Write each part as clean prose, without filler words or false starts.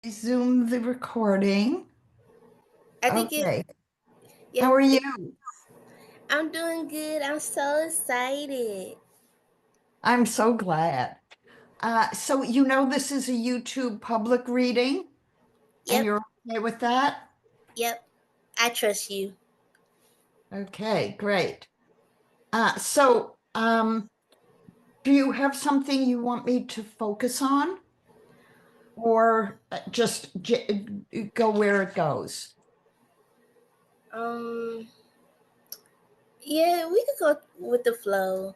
Resume the recording. I think it, Okay. How yep, are you? I'm doing good. I'm so excited. I'm so glad. So you know this is a YouTube public reading, and Yep, you're okay with that? yep, I trust you. Okay, great. So do you have something you want me to focus on, or just go where it goes? Um, yeah, we could go with the flow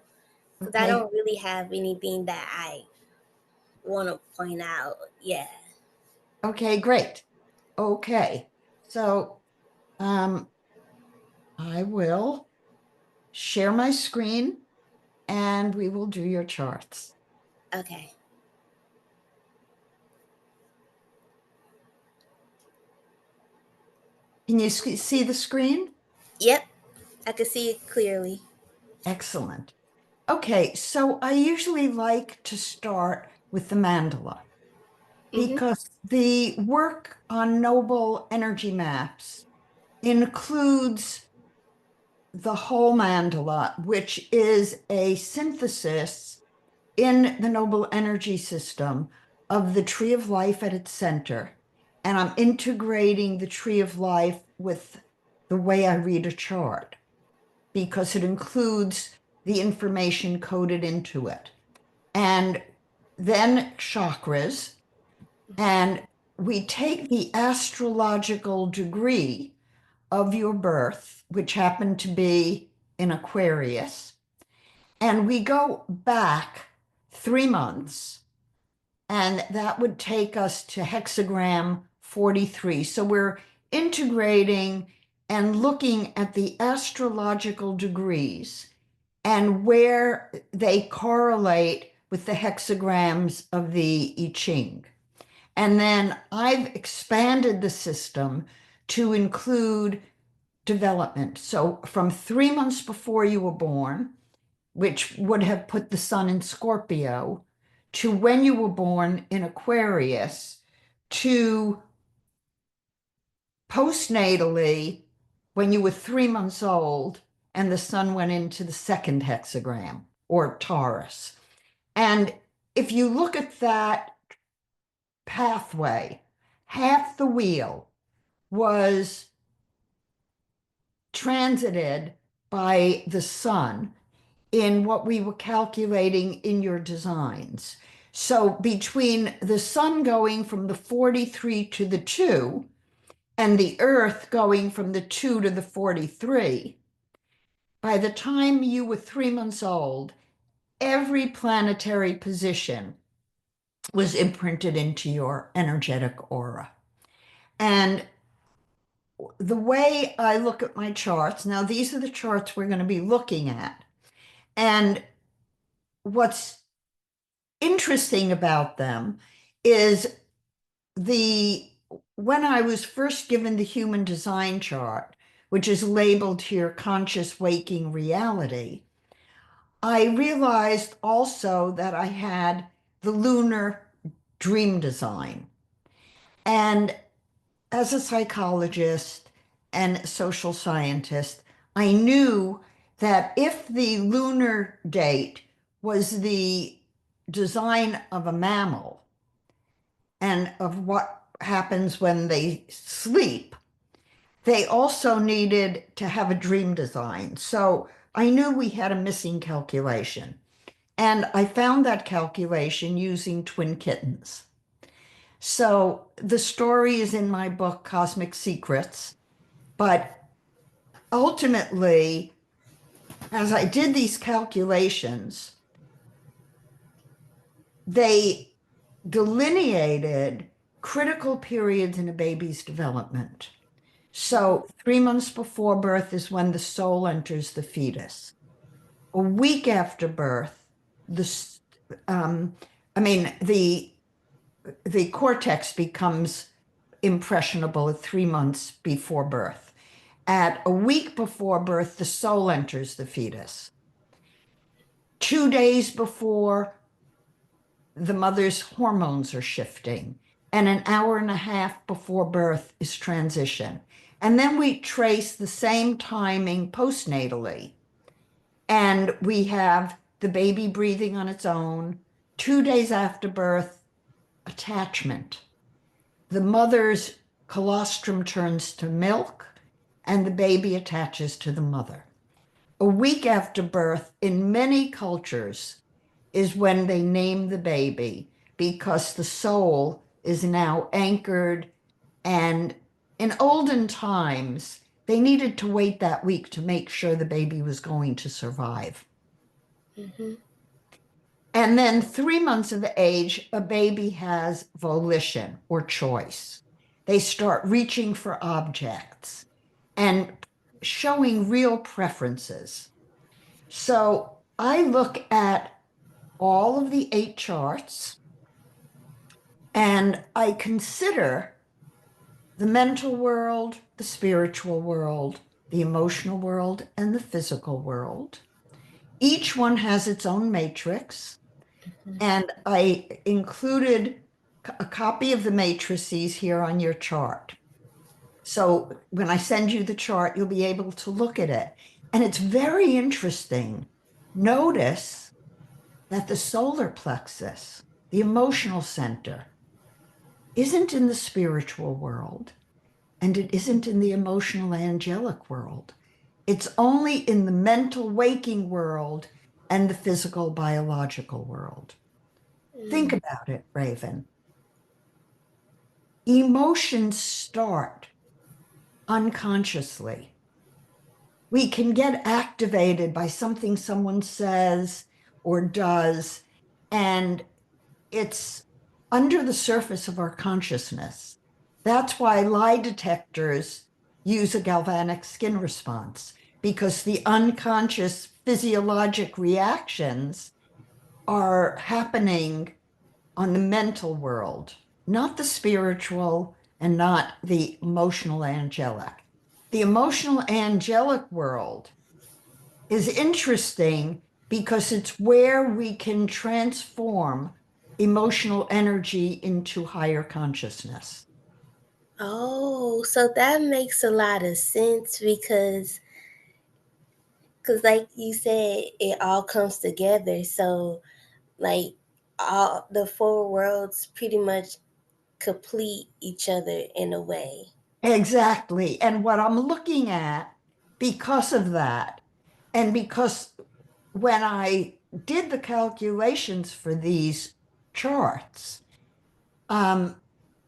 because I Okay. don't really have anything that I want to point out. Yeah. Okay, great. Okay. So um, I will share my screen and we will do your charts. Okay. Can you see the screen? Yep, I can see it clearly. Excellent. Okay, so I usually like to start with the mandala Mhm. because the work on noble energy maps includes the whole mandala, which is a synthesis in the noble energy system of the tree of life at its center. And I'm integrating the tree of life with the way I read a chart because it includes the information coded into it. And then chakras. And we take the astrological degree of your birth, which happened to be in Aquarius, and we go back 3 months, and that would take us to hexagram 43. So we're integrating and looking at the astrological degrees and where they correlate with the hexagrams of the I Ching. And then I've expanded the system to include development. So from 3 months before you were born, which would have put the sun in Scorpio, to when you were born in Aquarius, to postnatally when you were 3 months old and the sun went into the second hexagram or Taurus. And if you look at that pathway, half the wheel was transited by the sun in what we were calculating in your designs. So between the sun going from the 43 to the 2 and the earth going from the 2 to the 43, by the time you were 3 months old, every planetary position was imprinted into your energetic aura. And the way I look at my charts, now these are the charts we're going to be looking at. And what's interesting about them is the when I was first given the human design chart, which is labeled here conscious waking reality, I realized also that I had the lunar dream design. And as a psychologist and social scientist, I knew that if the lunar date was the design of a mammal and of what happens when they sleep, they also needed to have a dream design. So I knew we had a missing calculation. And I found that calculation using twin kittens. So the story is in my book, Cosmic Secrets. But ultimately, as I did these calculations, they delineated critical periods in a baby's development. So 3 months before birth is when the soul enters the fetus. A week after birth, the um, I mean the cortex becomes impressionable at 3 months before birth. At a week before birth, the soul enters the fetus. 2 days before, the mother's hormones are shifting. and an hour and a half before birth is transition. And then we trace the same timing postnatally. And we have the baby breathing on its own, 2 days after birth, attachment. The mother's colostrum turns to milk, and the baby attaches to the mother. A week after birth, in many cultures, is when they name the baby because the soul is now anchored. And in olden times, they needed to wait that week to make sure the baby was going to survive. Mm-hmm. And then 3 months of age, a baby has volition or choice. They start reaching for objects and showing real preferences. So I look at all of the 8 charts and I consider the mental world, the spiritual world, the emotional world, and the physical world. Each one has its own matrix. And I included a copy of the matrices here on your chart. So when I send you the chart, you'll be able to look at it. And it's very interesting. Notice that the solar plexus, the emotional center, isn't in the spiritual world, and it isn't in the emotional angelic world. It's only in the mental waking world and the physical biological world. Think about it, Raven. Emotions start unconsciously. We can get activated by something someone says or does, and it's under the surface of our consciousness. That's why lie detectors use a galvanic skin response, because the unconscious physiologic reactions are happening on the mental world, not the spiritual and not the emotional angelic. The emotional angelic world is interesting because it's where we can transform emotional energy into higher consciousness. Oh, so that makes a lot of sense because like you said, it all comes together. So like all the 4 worlds pretty much complete each other in a way. Exactly. And what I'm looking at because of that, and because when I did the calculations for these charts, and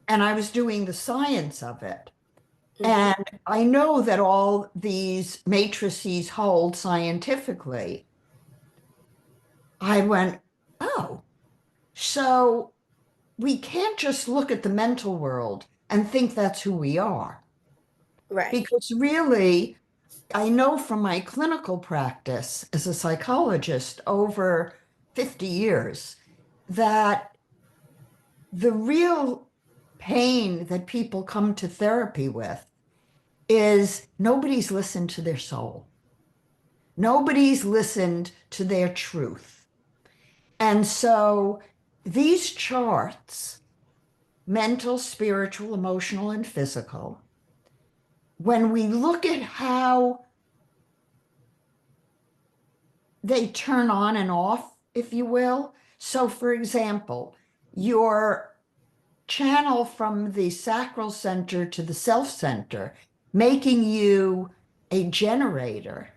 I was doing the science of it, Mm-hmm. and I know that all these matrices hold scientifically, I went, oh, so we can't just look at the mental world and think that's who we are. Right. Because really, I know from my clinical practice as a psychologist over 50 years that the real pain that people come to therapy with is nobody's listened to their soul. Nobody's listened to their truth. And so these charts, mental, spiritual, emotional, and physical, when we look at how they turn on and off, if you will. So, for example, your channel from the sacral center to the self center, making you a generator,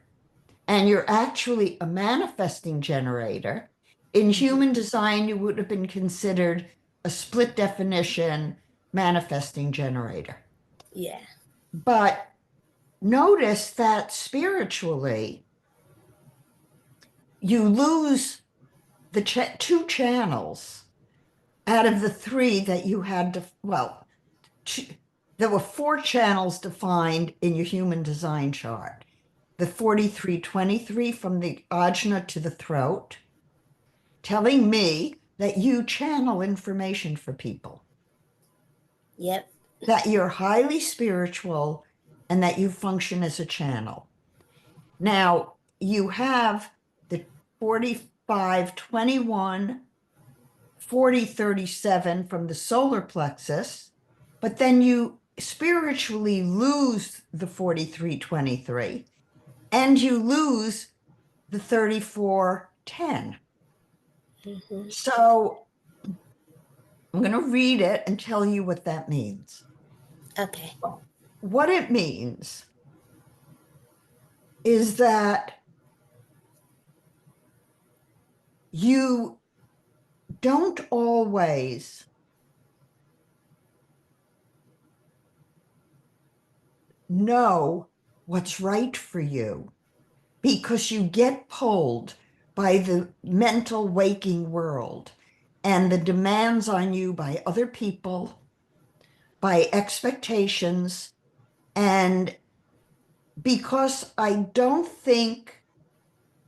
and you're actually a manifesting generator. In Mm-hmm. human design, you would have been considered a split definition manifesting generator. Yeah. But notice that spiritually, you lose the 2 channels out of the 3 that you had to, well, there were 4 channels defined in your human design chart. The 4323 from the ajna to the throat, telling me that you channel information for people, Yep. that you're highly spiritual, and that you function as a channel. Now, you have the 4521 4037 from the solar plexus, but then you spiritually lose the 4323 and you lose the 3410. Mm-hmm. So I'm going to read it and tell you what that means. Okay. What it means is that you don't always know what's right for you because you get pulled by the mental waking world and the demands on you by other people, by expectations. And because I don't think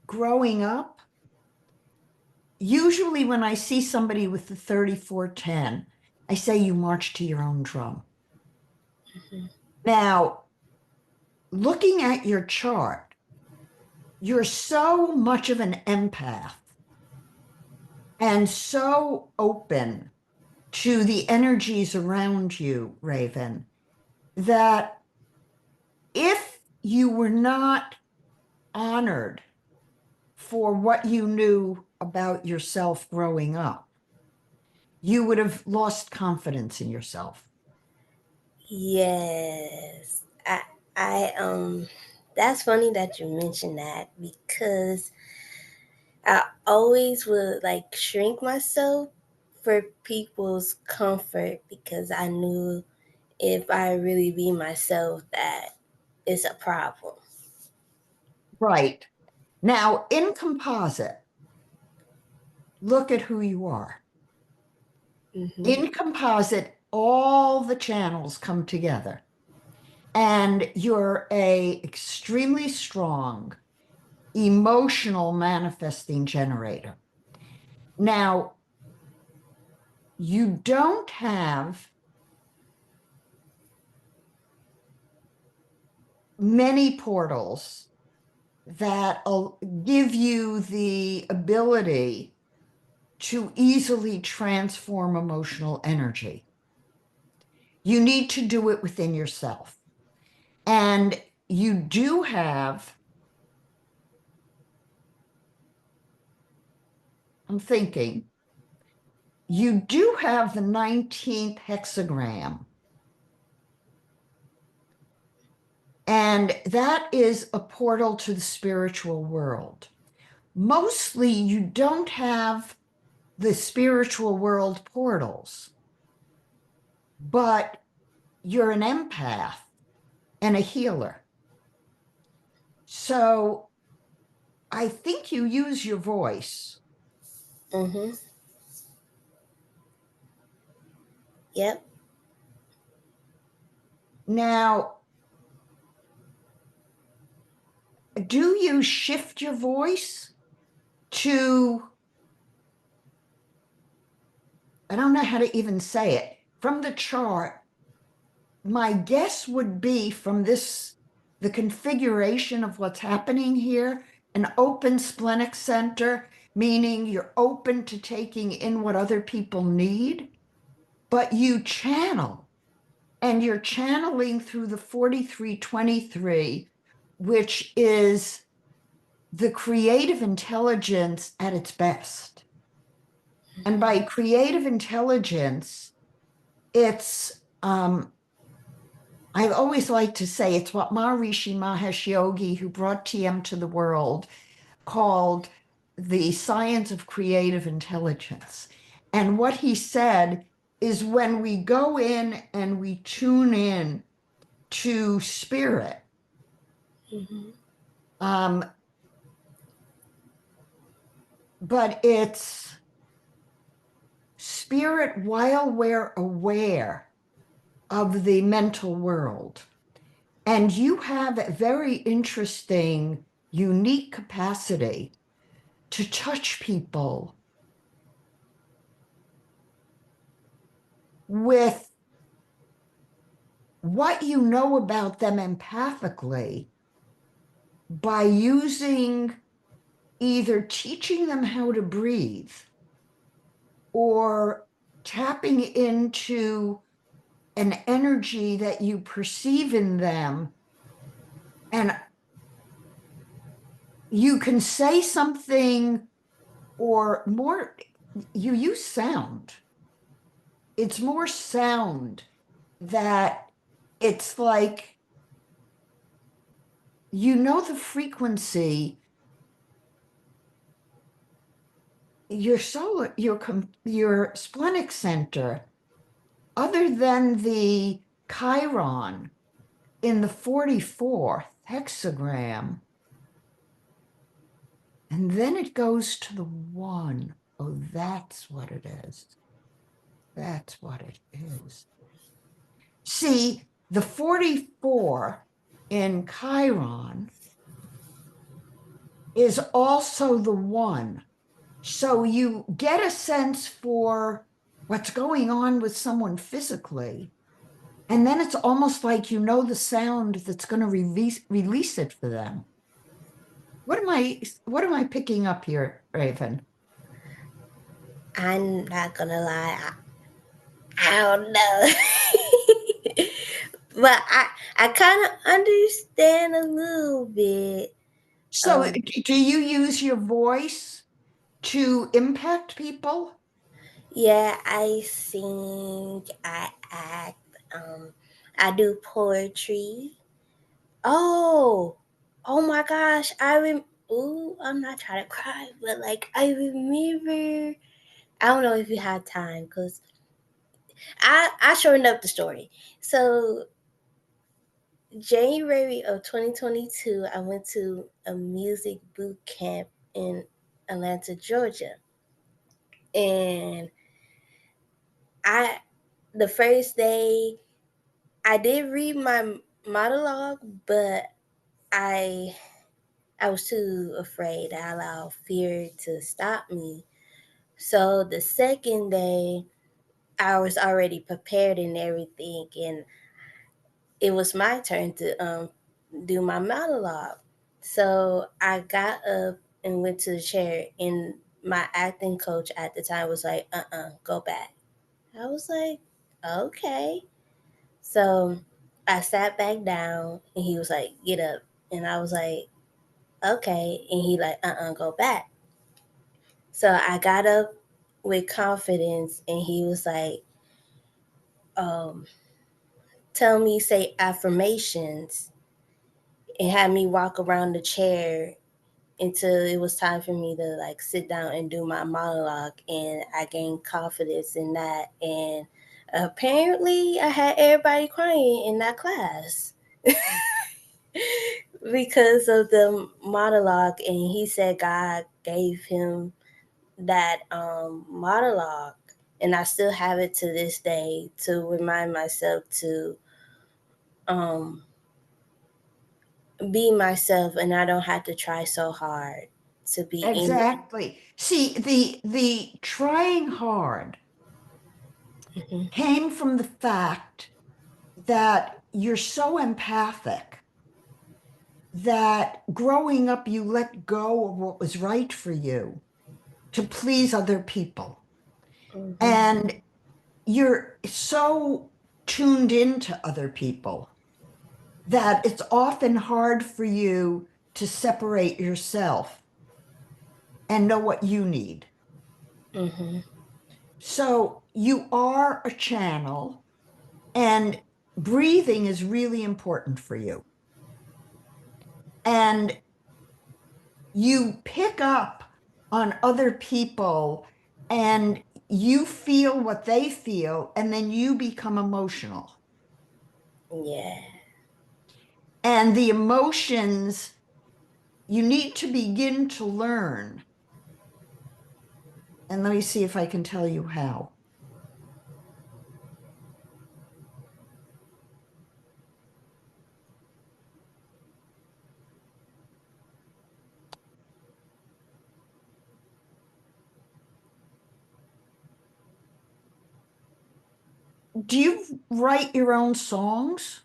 growing up, usually when I see somebody with the 3410, I say you march to your own drum. Mm-hmm. Now, looking at your chart, you're so much of an empath and so open to the energies around you, Raven, that if you were not honored for what you knew about yourself growing up, you would have lost confidence in yourself. Yes. I that's funny that you mentioned that because I always would like shrink myself for people's comfort because I knew if I really be myself that it's a problem. Right. Now, in composite, look at who you are. Mm-hmm. In composite, all the channels come together, and you're a extremely strong emotional manifesting generator. Now, you don't have many portals that give you the ability to easily transform emotional energy. You need to do it within yourself. And you do have, I'm thinking, you do have the 19th hexagram. And that is a portal to the spiritual world. Mostly, you don't have the spiritual world portals, but you're an empath and a healer. So I think you use your voice. Mm-hmm. Yep. Now, do you shift your voice to, I don't know how to even say it, from the chart? My guess would be from this, the configuration of what's happening here, an open splenic center, meaning you're open to taking in what other people need, but you channel, and you're channeling through the 4323, which is the creative intelligence at its best. And by creative intelligence, it's I always like to say it's what Maharishi Mahesh Yogi, who brought TM to the world, called the science of creative intelligence. And what he said is when we go in and we tune in to spirit, Mm-hmm. um, but it's spirit while we're aware of the mental world. And you have a very interesting, unique capacity to touch people with what you know about them empathically by using either teaching them how to breathe or tapping into an energy that you perceive in them. And you can say something, or more, you use sound. It's more sound that it's like, you know, the frequency, your splenic center, other than the chiron in the 44th hexagram, and then it goes to the one. Oh, that's what it is. That's what it is. See, the 44 in chiron is also the one. So you get a sense for what's going on with someone physically. And then it's almost like you know the sound that's going to release it for them. What am I picking up here, Raven? I'm not gonna lie, I don't know. But I kind of understand a little bit. So Um, do you use your voice to impact people? yeah, I sing, I act, I do poetry. Oh, oh my gosh, ooh, I'm not trying to cry, but like I remember. I don't know if you have time because I shortened up the story. So January of 2022, I went to a music boot camp in Atlanta, Georgia. And I the first day I did read my monologue, but I I was too afraid. I allowed fear to stop me. So the second day I was already prepared and everything, and it was my turn to do my monologue. So I got up and went to the chair, and my acting coach at the time was like, go back. I was like, okay. So I sat back down, and he was like, get up. And I was like, okay. And he like, go back. So I got up with confidence, and he was like, um, tell me, say affirmations, and had me walk around the chair until it was time for me to like sit down and do my monologue, and I gained confidence in that. And apparently I had everybody crying in that class because of the monologue. And he said God gave him that monologue, and I still have it to this day to remind myself to um, be myself, and I don't have to try so hard to be any. Exactly. See, the trying hard Mhm. came from the fact that you're so empathic that growing up you let go of what was right for you to please other people. Mhm. And you're so tuned into other people that it's often hard for you to separate yourself and know what you need. Mhm. So you are a channel, and breathing is really important for you. And you pick up on other people, and you feel what they feel, and then you become emotional. Yeah. And the emotions you need to begin to learn. And let me see if I can tell you how. Do you write your own songs?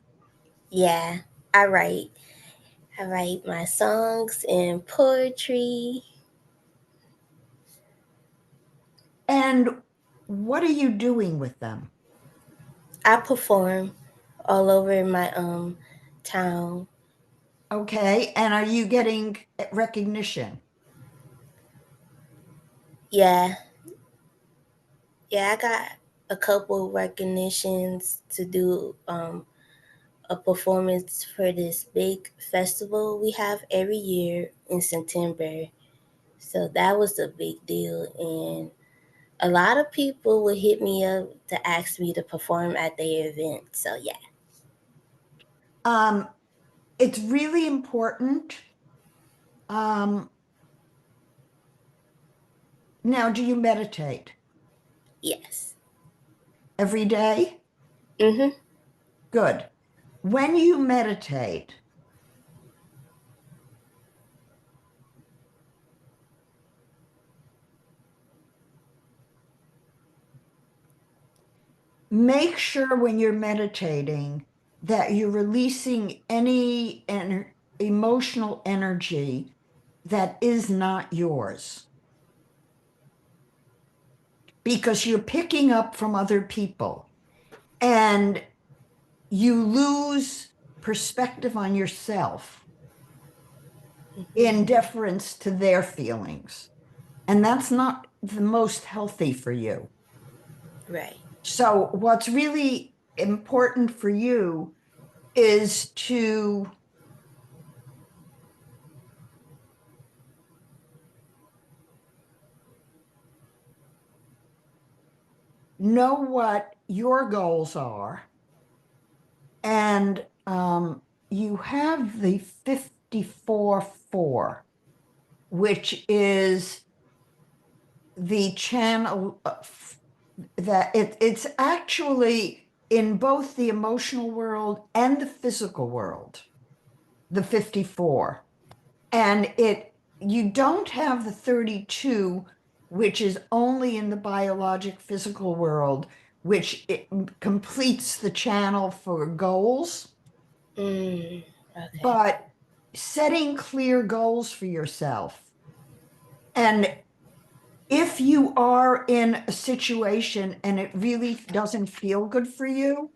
Yeah. I write. I write my songs and poetry. And What are you doing with them? I perform all over my town. Okay. And are you getting recognition? Yeah, yeah, I got a couple recognitions to do a performance for this big festival we have every year in September. So that was a big deal, and a lot of people would hit me up to ask me to perform at their event. So yeah. Um, it's really important. Um, Now, do you meditate Yes. every day? Mhm. Good. When you meditate, make sure when you're meditating that you're releasing any emotional energy that is not yours, because you're picking up from other people and you lose perspective on yourself in deference to their feelings. And that's not the most healthy for you. Right. So, what's really important for you is to know what your goals are. And you have the 54-4, which is the channel that it's actually in both the emotional world and the physical world, the 54. And you don't have the 32, which is only in the biologic physical world, which it completes the channel for goals. Mm, okay. But setting clear goals for yourself. And if you are in a situation and it really doesn't feel good for you,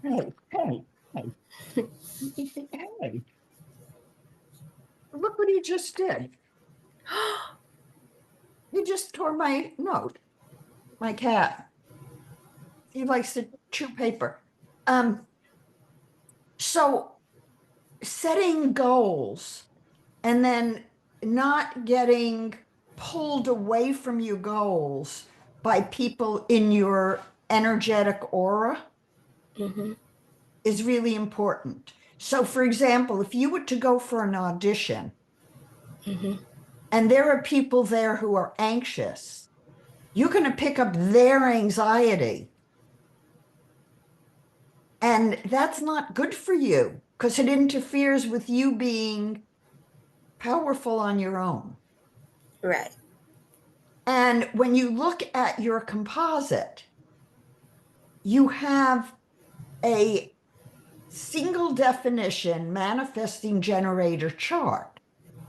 hey, hey, hey, hey, look what he just did. He just tore my note, my cat. He likes to chew paper. Um, so setting goals and then not getting pulled away from your goals by people in your energetic aura Mhm. is really important. So, for example, if you were to go for an audition Mhm. and there are people there who are anxious, you're going to pick up their anxiety. And that's not good for you because it interferes with you being powerful on your own. Right. And when you look at your composite, you have a single definition manifesting generator chart.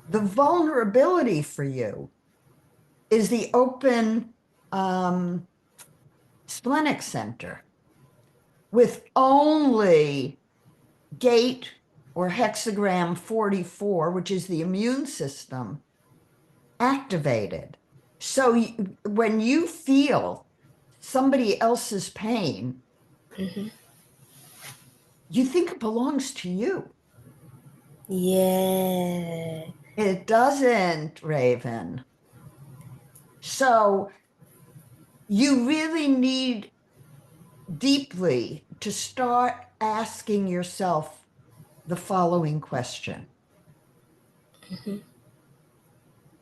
The vulnerability for you is the open splenic center with only gate or hexagram 44, which is the immune system, activated. So when you feel somebody else's pain, Mhm. you think it belongs to you. Yeah. It doesn't, Raven. So you really need deeply to start asking yourself the following question Mhm.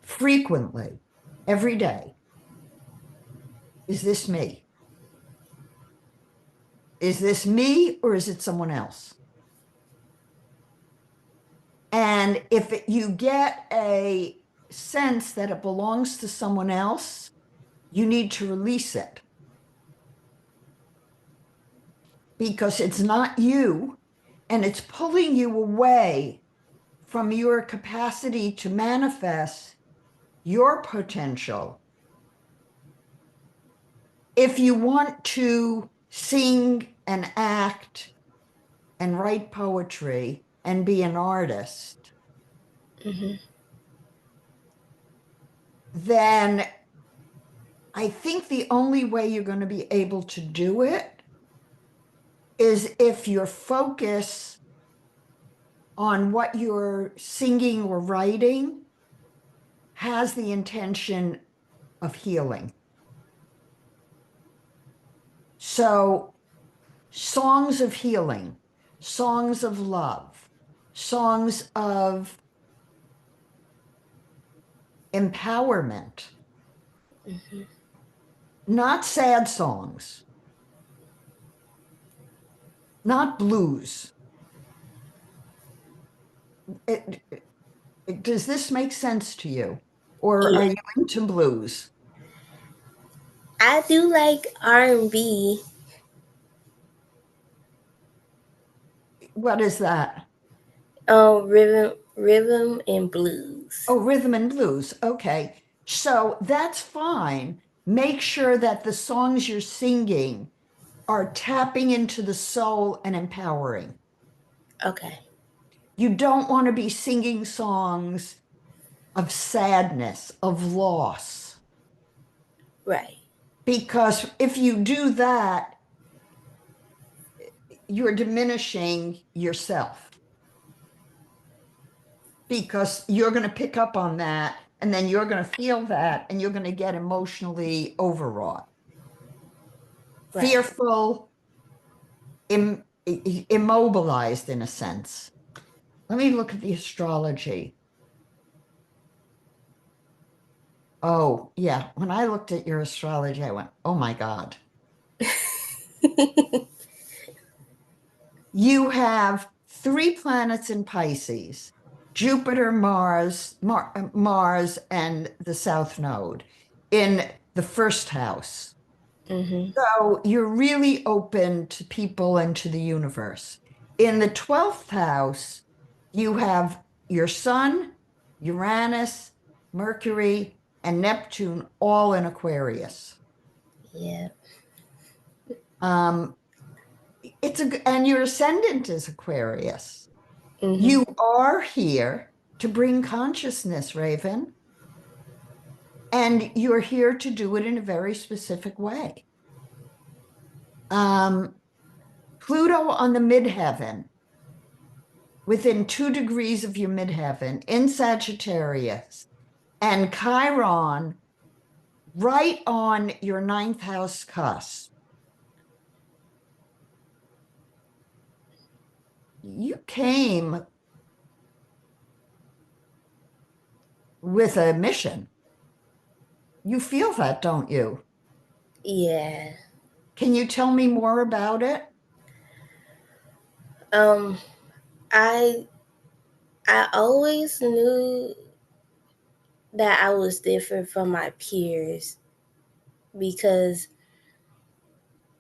frequently, every day. Is this me? Is this me or is it someone else? And if you get a sense that it belongs to someone else, you need to release it because it's not you and it's pulling you away from your capacity to manifest your potential. If you want to sing and act and write poetry and be an artist, Mm-hmm. then I think the only way you're going to be able to do it is if your focus on what you're singing or writing has the intention of healing. So, songs of healing, songs of love, songs of empowerment, Mm-hmm. not sad songs, not blues. It, does this make sense to you? Or are Yeah, you into blues? I do like R&B. What is that? Rhythm and blues. Oh, rhythm and blues. Okay. So that's fine. Make sure that the songs you're singing are tapping into the soul and empowering. Okay. You don't want to be singing songs of sadness, of loss, Right. because if you do that, you're diminishing yourself because you're going to pick up on that and then you're going to feel that and you're going to get emotionally overwrought, Right. fearful, immobilized in a sense. Let me look at the astrology. Oh, yeah. When I looked at your astrology, I went, oh my God. You have three planets in Pisces: Jupiter, Mars, and the South Node in the first house. Mm-hmm. So you're really open to people and to the universe. In the 12th house, you have your Sun, Uranus, Mercury, and Neptune all in Aquarius. Yeah. Um, and your ascendant is Aquarius. Mm-hmm. You are here to bring consciousness, Raven, and you're here to do it in a very specific way. Um, Pluto on the midheaven, within 2 degrees of your midheaven in Sagittarius, and Chiron right on your ninth house cusp. You came with a mission. You feel that, don't you? Yeah. Can you tell me more about it? Um, I I always knew that I was different from my peers because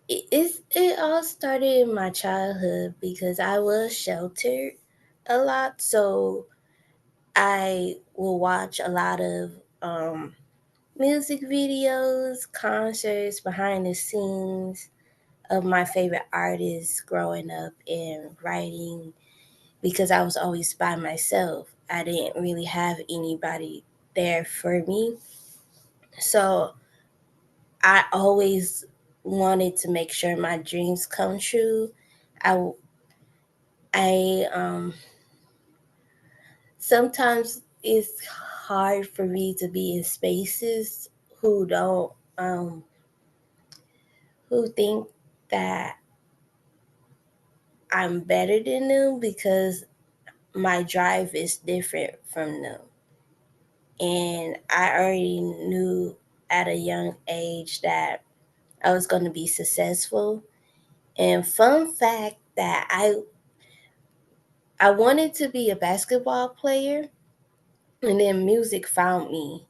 it all started in my childhood because I was sheltered a lot, so I will watch a lot of music videos, concerts, behind the scenes of my favorite artists growing up and writing because I was always by myself. I didn't really have anybody there for me. So I always wanted to make sure my dreams come true. I I sometimes it's hard for me to be in spaces who don't who think that I'm better than them because my drive is different from them. And I already knew at a young age that I was going to be successful. And fun fact that I wanted to be a basketball player, and then music found me.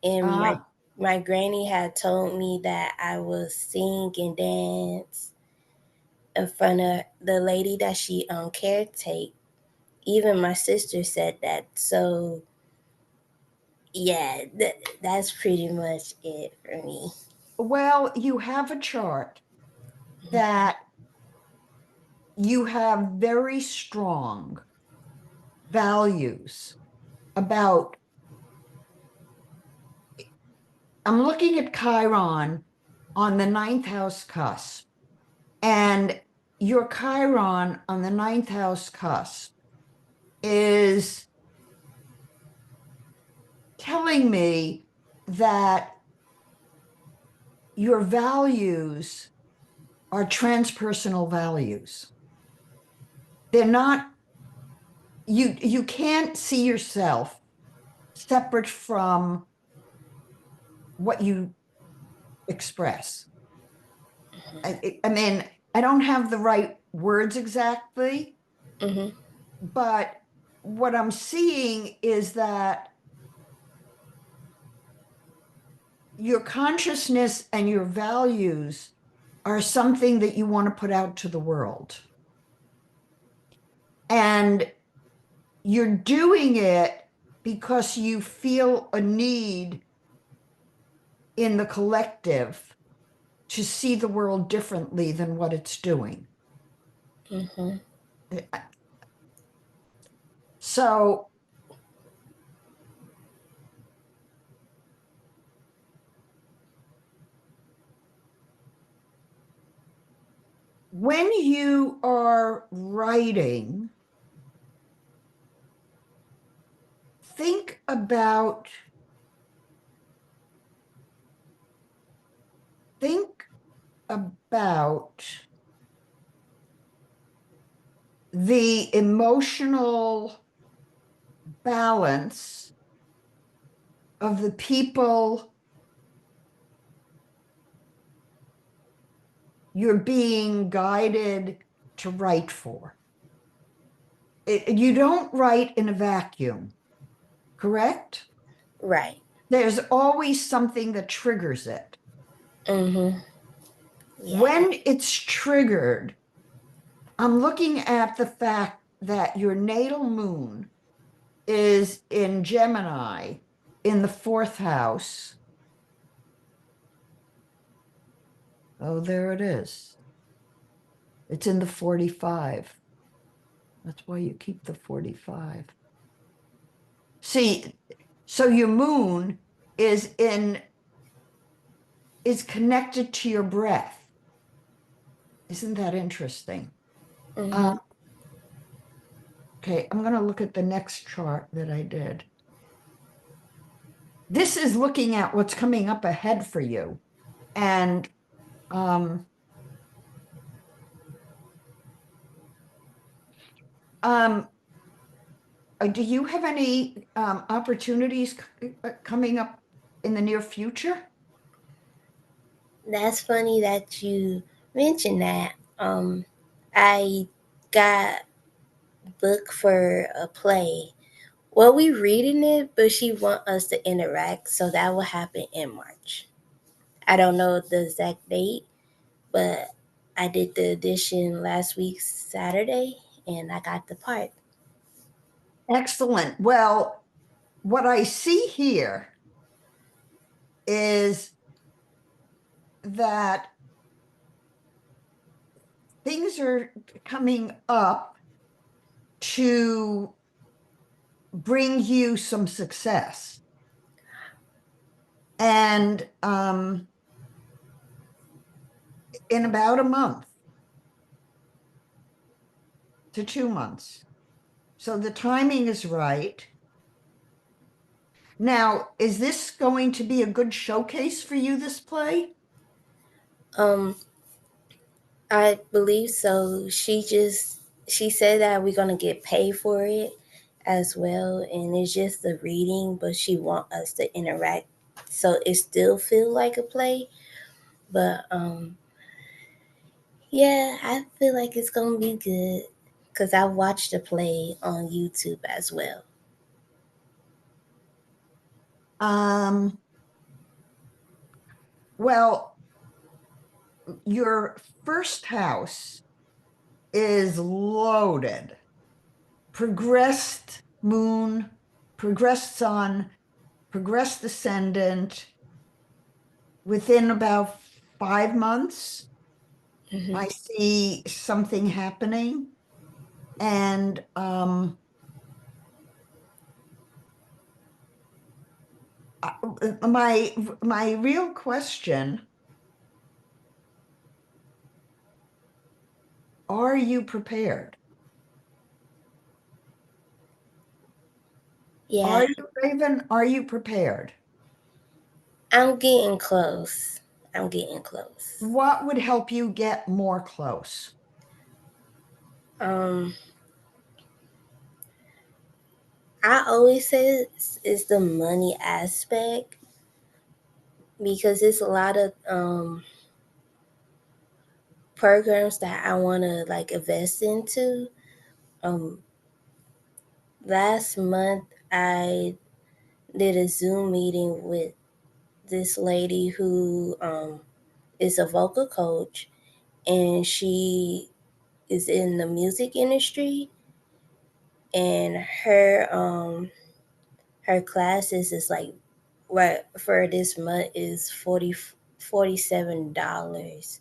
And Ah, my granny had told me that I would sing and dance in front of the lady that she caretake. Even my sister said that. So yeah, that's pretty much it for me. Well, you have a chart that you have very strong values about. I'm looking at Chiron on the ninth house cusp, and your Chiron on the ninth house cusp is telling me that your values are transpersonal values. They're not, you can't see yourself separate from what you express. I mean, I don't have the right words exactly, Mm-hmm. but what I'm seeing is that your consciousness and your values are something that you want to put out to the world. And you're doing it because you feel a need in the collective to see the world differently than what it's doing. Mm-hmm. So when you are writing, think about think about the emotional balance of the people you're being guided to write for. You don't write in a vacuum, correct? Right. There's always something that triggers it. Mm-hmm. Yeah. When it's triggered, I'm looking at the fact that your natal moon is in Gemini in the fourth house. Oh, there it is. It's in the 45. That's why you keep the 45. See, so your moon is in is connected to your breath. Isn't that interesting? Mm-hmm. Okay, I'm going to look at the next chart that I did. This is looking at what's coming up ahead for you. And um, um, do you have any opportunities coming up in the near future? That's funny that you mentioned that. I got booked for a play. Well, we reading it, but she want us to interact, so that will happen in March. I don't know the exact date, but I did the audition last week Saturday, and I got the part. Excellent. Well, what I see here is that things are coming up to bring you some success. And in about a month to 2 months. So the timing is right. Now, is this going to be a good showcase for you, this play? Um, I believe so. She said that we're gonna get paid for it as well, and it's just a reading, but she want us to interact, so it still feel like a play. But yeah, I feel like it's gonna be good because I watched the play on YouTube as well. Um, well, your first house is loaded. Progressed moon, progressed sun, progressed ascendant. Within about 5 months, Hmm. I see something happening. And my real question, are you prepared? Yeah, Are you, Raven? Are you prepared? I'm getting close. I'm getting close. What would help you get more close? Um, I always say it's the money aspect because it's a lot of programs that I want to like invest into. Um, Last month I did a Zoom meeting with this lady who is a vocal coach, and she is in the music industry, and her classes is like what for this month is $47,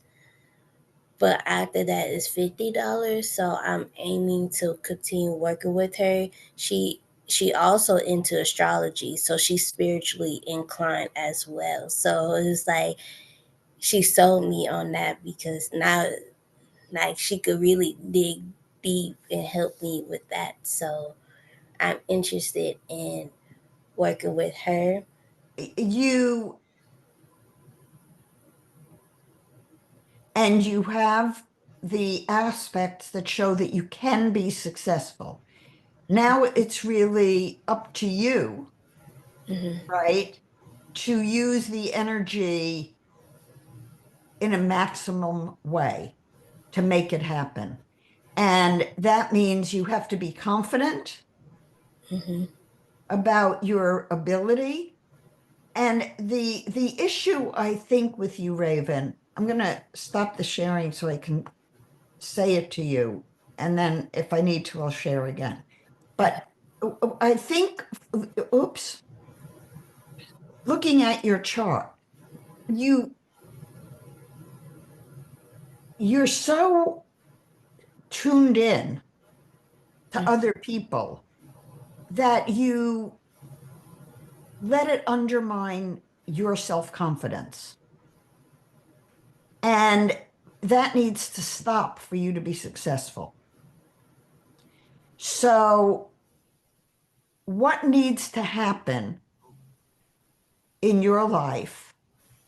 but after that is $50. So I'm aiming to continue working with her. She also into astrology, so she's spiritually inclined as well. So it's like she sold me on that because now like she could really dig deep and help me with that. So I'm interested in working with her. You and you have the aspects that show that you can be successful. Now it's really up to you, Hmm. right, to use the energy in a maximum way to make it happen. And that means you have to be confident Hmm. about your ability. And the issue, I think, with you, Raven, I'm going to stop the sharing so I can say it to you. And then if I need to, I'll share again. Okay. But I think, oops, looking at your chart, you you're so tuned in to other people that you let it undermine your self-confidence. And that needs to stop for you to be successful. So, what needs to happen in your life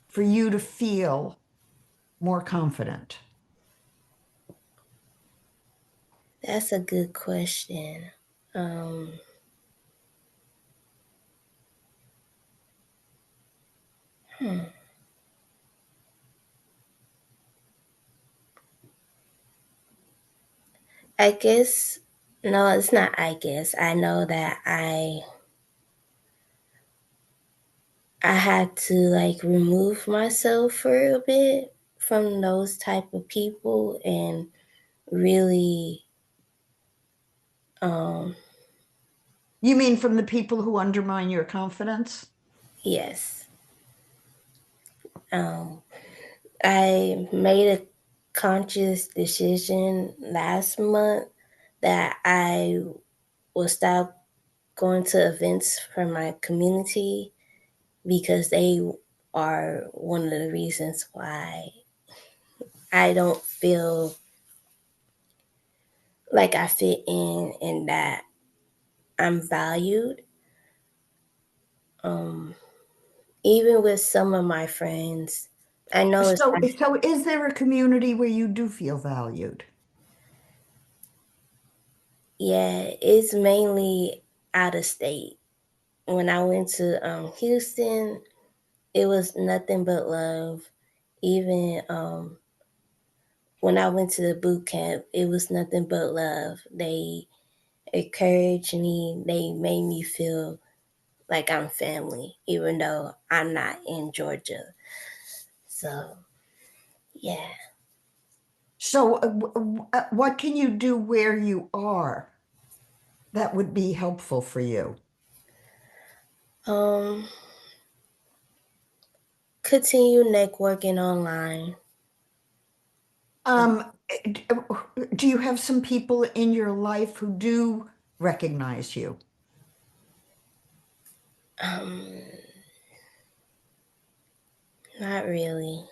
for you to feel more confident? That's a good question. Um, hmm. I guess no, it's not. I guess I know that I had to like remove myself for a bit from those type of people and really, um, You mean from the people who undermine your confidence? yes, um, I made a conscious decision last month that I will stop going to events for my community because they are one of the reasons why I don't feel like I fit in and that I'm valued. Um, Even with some of my friends, I know it's So is there a community where you do feel valued? yeah, it's mainly out of state. When I went to Houston, it was nothing but love. Even when I went to the boot camp, it was nothing but love. They encouraged me. They made me feel like I'm family, even though I'm not in Georgia. So yeah, So, what can you do where you are that would be helpful for you? Um, Continue networking online. Um, do you have some people in your life who do recognize you? Um, Not really.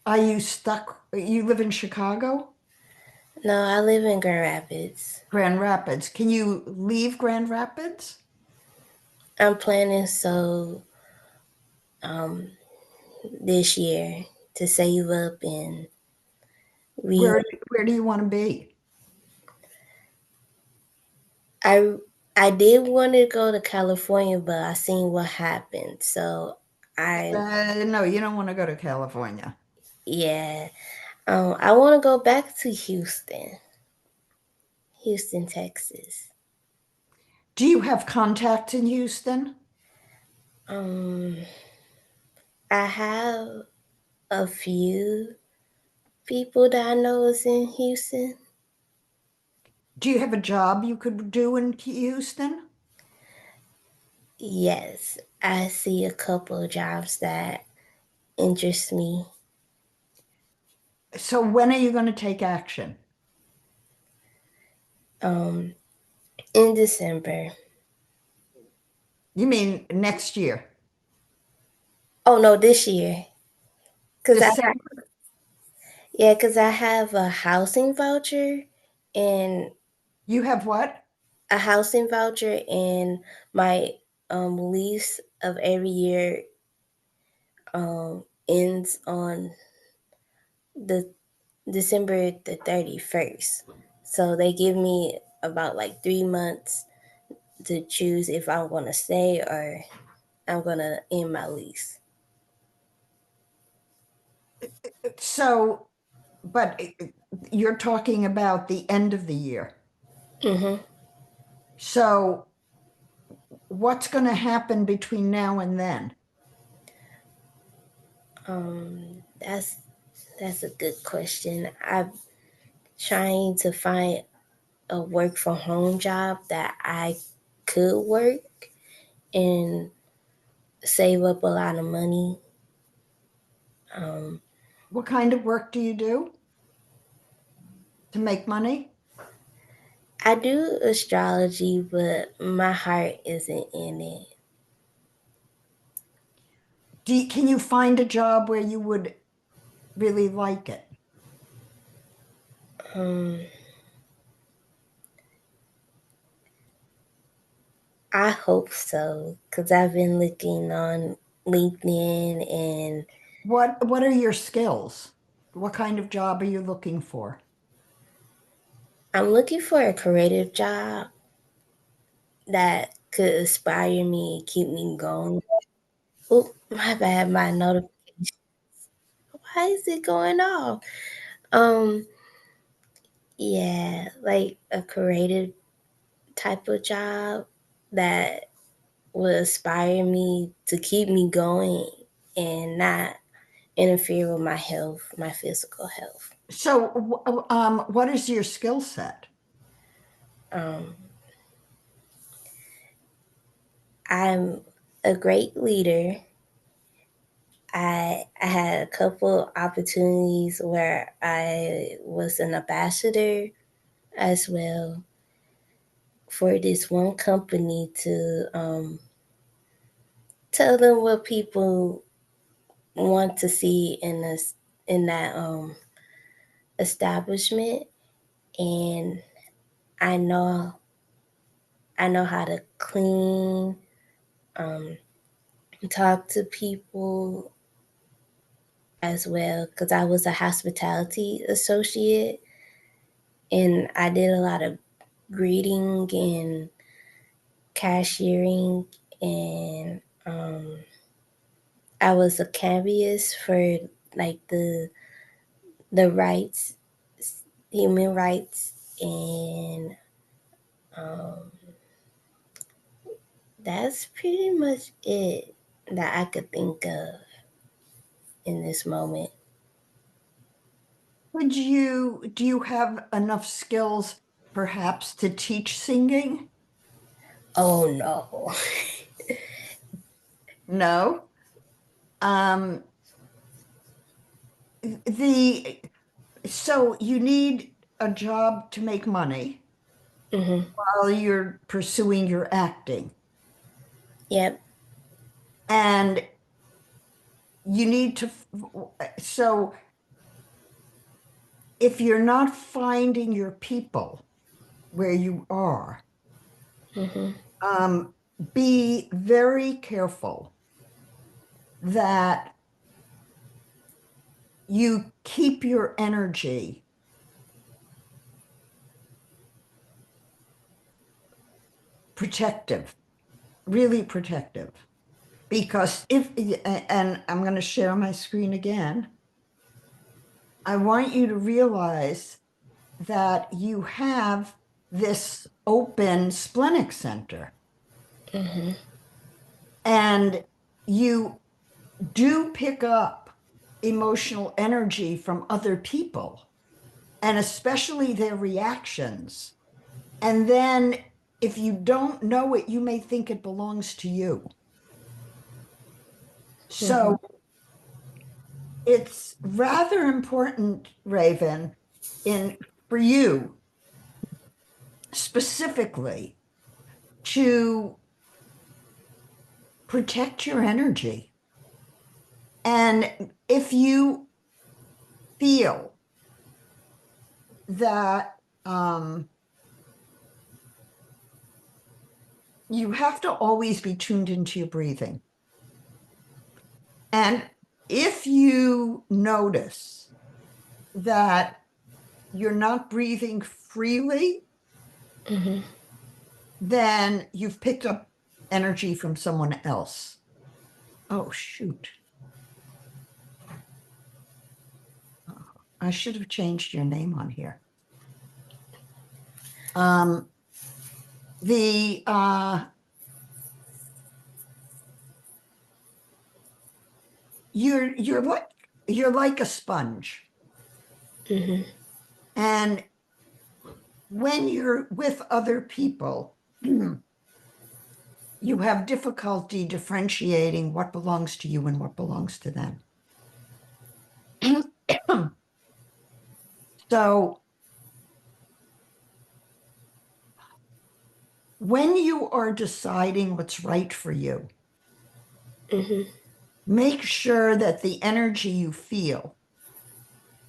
Are you stuck? You live in Chicago? No, I live in Grand Rapids. Grand Rapids. Can you leave Grand Rapids? I'm planning um this year to save up and we Where do you want to be? I I did want to go to California, but I seen what happened. So I No, you don't want to go to California. yeah, I want to go back to Houston, Texas. Do you have contacts in Houston? Um, I have a few people that I know is in Houston. Do you have a job you could do in Houston? Yes, I see a couple of jobs that interest me. So when are you going to take action? Um, in December. You mean next year? Oh no, this year. Cause I December? Yeah, cause I have a housing voucher and You have what? my lease of every year ends on the December the 31st. So they give me about like 3 months to choose if I want to stay or I'm gonna end my lease. So, but you're talking about the end of the year. Mm-hmm. So what's going to happen between now and then? That's a good question. I'm trying to find a work from home job that I could work and save up a lot of money. What kind of work do you do to make money? I do astrology, but my heart isn't in it. Can you find a job where you would really like it? Um, I hope so because I've been looking on LinkedIn and What are your skills? What kind of job are you looking for? I'm looking for a creative job that could inspire me and keep me going. Oh, my bad, my notification. Why is it going off? Um, yeah, like a creative type of job that will inspire me to keep me going and not interfere with my health, my physical health. So, what is your skill set? Um, I'm a great leader. I had a couple opportunities where I was an ambassador as well for this one company to tell them what people want to see in that establishment, and I know I know how to clean, um, talk to people as well because I was a hospitality associate and I did a lot of greeting and cashiering and I was a caveus for like the rights, human rights, and that's pretty much it that I could think of in this moment. Do you have enough skills perhaps to teach singing? Oh no. No. Um, the so you need a job to make money Mm-hmm. while you're pursuing your acting. Yep. And you need to, so if you're not finding your people where you are, Mm-hmm. um, be very careful that you keep your energy protective, really protective. Because if, and I'm going to share my screen again, I want you to realize that you have this open splenic center Mm-hmm. and you do pick up emotional energy from other people and especially their reactions. And then if you don't know it, you may think it belongs to you. Mm-hmm. So it's rather important, Raven, in for you specifically to protect your energy. And if you feel that you have to always be tuned into your breathing. And if you notice that you're not breathing freely, Mm-hmm. then you've picked up energy from someone else. Oh, shoot. I should have changed your name on here. Um, the you're like a sponge. Mm-hmm. And when you're with other people, you have difficulty differentiating what belongs to you and what belongs to them. So when you are deciding what's right for you, Mm-hmm. make sure that the energy you feel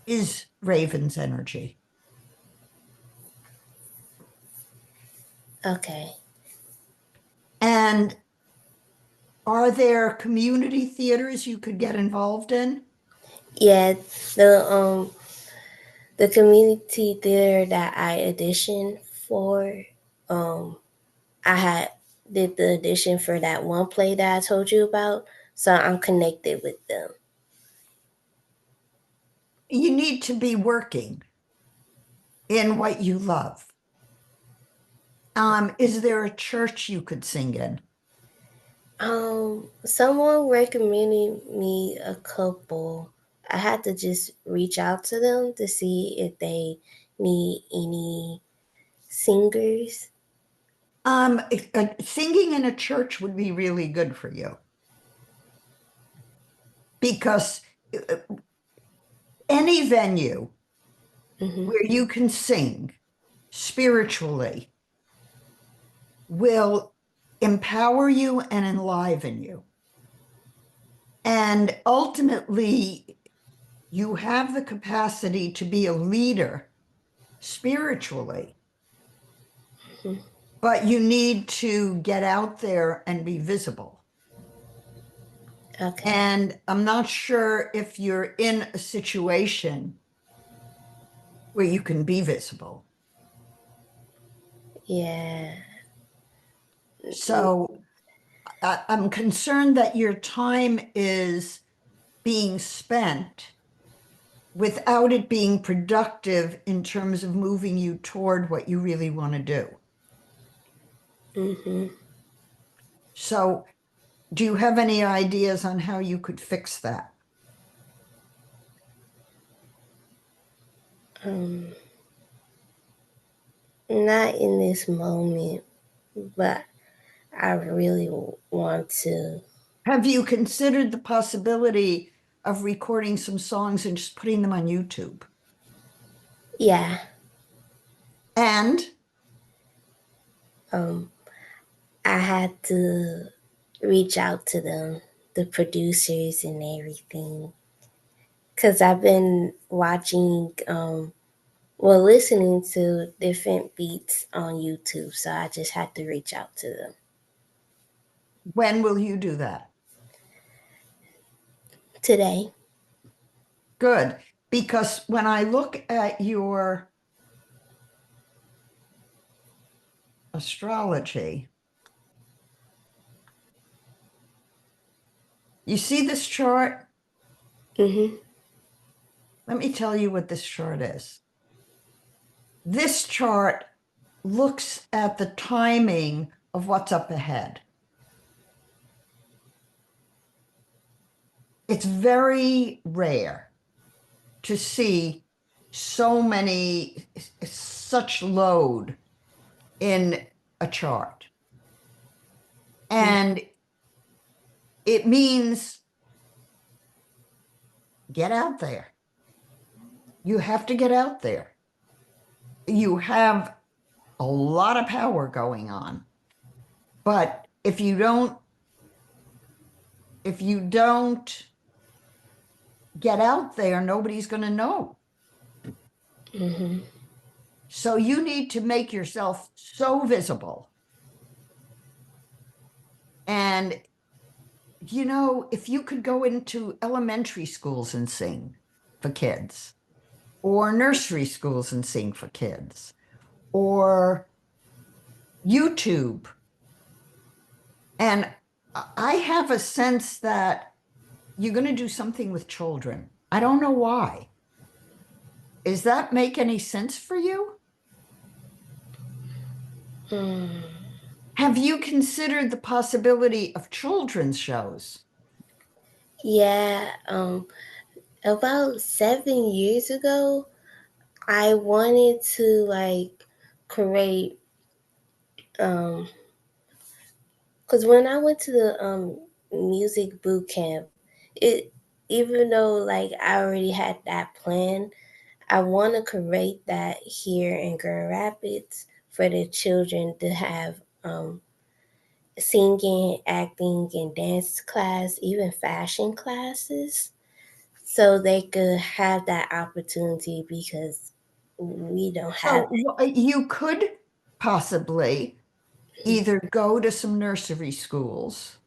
is Raven's energy. Okay. And are there community theaters you could get involved in? Yeah, the community theater that I auditioned for, um, I had did the audition for that one play that I told you about, so I'm connected with them. You need to be working in what you love. Is there a church you could sing in? Someone recommended me a couple. I had to just reach out to them to see if they need any singers. Singing in a church would be really good for you because uh, any venue Mm-hmm. where you can sing spiritually will empower you and enliven you. And ultimately, you have the capacity to be a leader spiritually, Mm-hmm. but you need to get out there and be visible. Okay. And I'm not sure if you're in a situation where you can be visible. Yeah. So I'm concerned that your time is being spent without it being productive in terms of moving you toward what you really want to do. Mm-hmm. So, do you have any ideas on how you could fix that? Um, Not in this moment, but I really want to. Have you considered the possibility of recording some songs and just putting them on YouTube? Yeah. And Um, I had to reach out to them, the producers and everything, because I've been watching, listening to different beats on YouTube. So I just had to reach out to them when will you do that? today. Good. Because when I look at your astrology, you see this chart? Mm-hmm. Let me tell you what this chart is. This chart looks at the timing of what's up ahead. It's very rare to see such load in a chart. And it means get out there. You have to get out there. You have a lot of power going on. But if you don't get out there, nobody's going to know. Mm-hmm. So you need to make yourself so visible. And, if you could go into elementary schools and sing for kids, or nursery schools and sing for kids, or YouTube. And I have a sense that you're going to do something with children. I don't know why. Does that make any sense for you? Mm. Have you considered the possibility of children's shows? Yeah. About 7 years ago, I wanted to like create because when I went to the music boot camp, it even though like I already had that plan, I want to create that here in Grand Rapids for the children to have singing, acting, and dance class, even fashion classes, so they could have that opportunity because we don't have So you could possibly either go to some nursery schools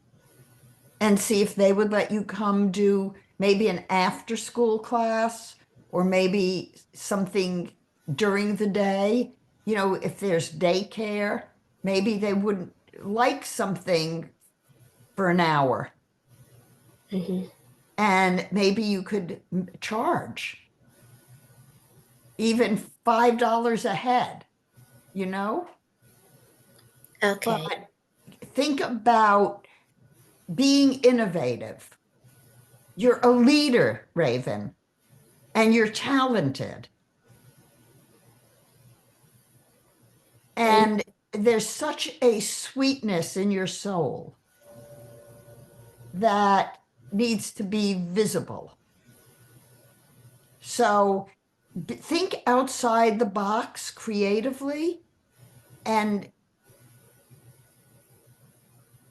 and see if they would let you come do maybe an after school class or maybe something during the day. If there's daycare, maybe they would like something for an hour it. and maybe you could charge even $5 a head, you know? Okay. But think about being innovative. You're a leader, Raven, and you're talented. Thank. And there's such a sweetness in your soul that needs to be visible. So think outside the box creatively. And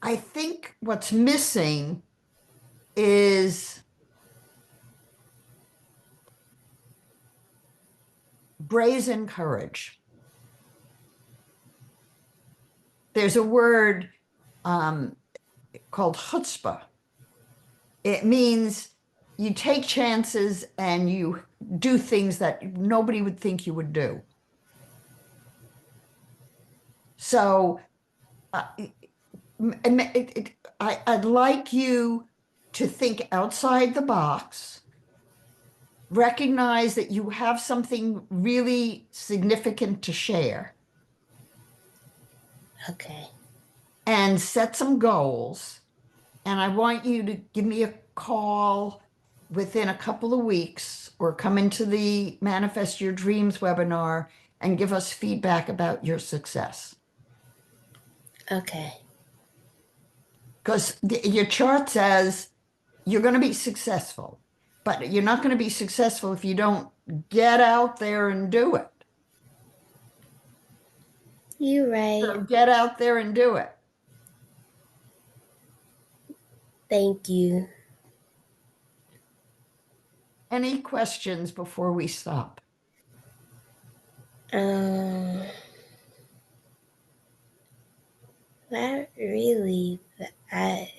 I think what's missing is brazen courage. There's a word um, called chutzpah. It means you take chances and you do things that nobody would think you would do. So uh, I'd like you to think outside the box, recognize that you have something really significant to share, Okay. and set some goals. And I want you to give me a call within a couple of weeks or come into the Manifest Your Dreams webinar and give us feedback about your success. Okay. Because your chart says you're going to be successful, but you're not going to be successful if you don't get out there and do it. You're right. So get out there and do it. Thank you. Any questions before we stop? Um, Not really. I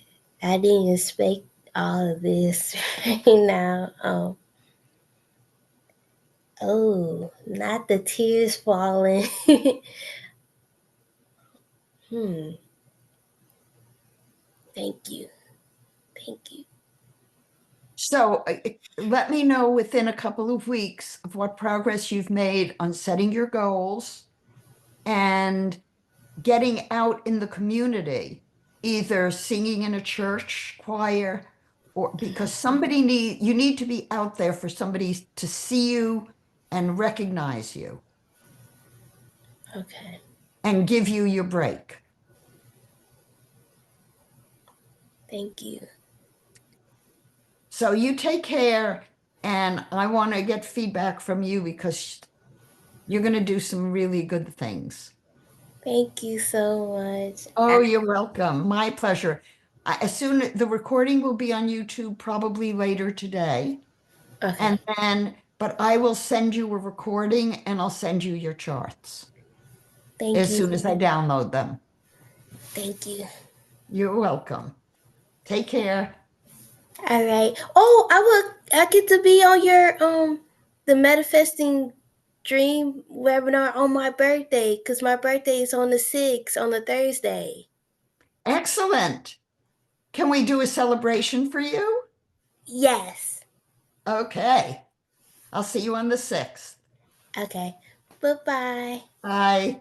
didn't expect all of this right now. Oh, not the tears falling. hmm. Thank you. Thank you. So let me know within a couple of weeks of what progress you've made on setting your goals and getting out in the community, either singing in a church choir or because you need to be out there for somebody to see you and recognize you Okay. and give you your break. Thank you. So you take care, and I want to get feedback from you because you're going to do some really good things. Thank you so much. Oh, you're welcome. My pleasure. The recording will be on YouTube probably later today. Okay. And then, but I will send you a recording and I'll send you your charts Thank as you. soon as I download them. Thank you. You're welcome. Take care. All right. Oh, I get to be on your the manifesting dream webinar on my birthday because my birthday is on the 6th on a Thursday. Excellent. Can we do a celebration for you? Yes. Okay. I'll see you on the 6th. Okay. Bye-bye. Bye.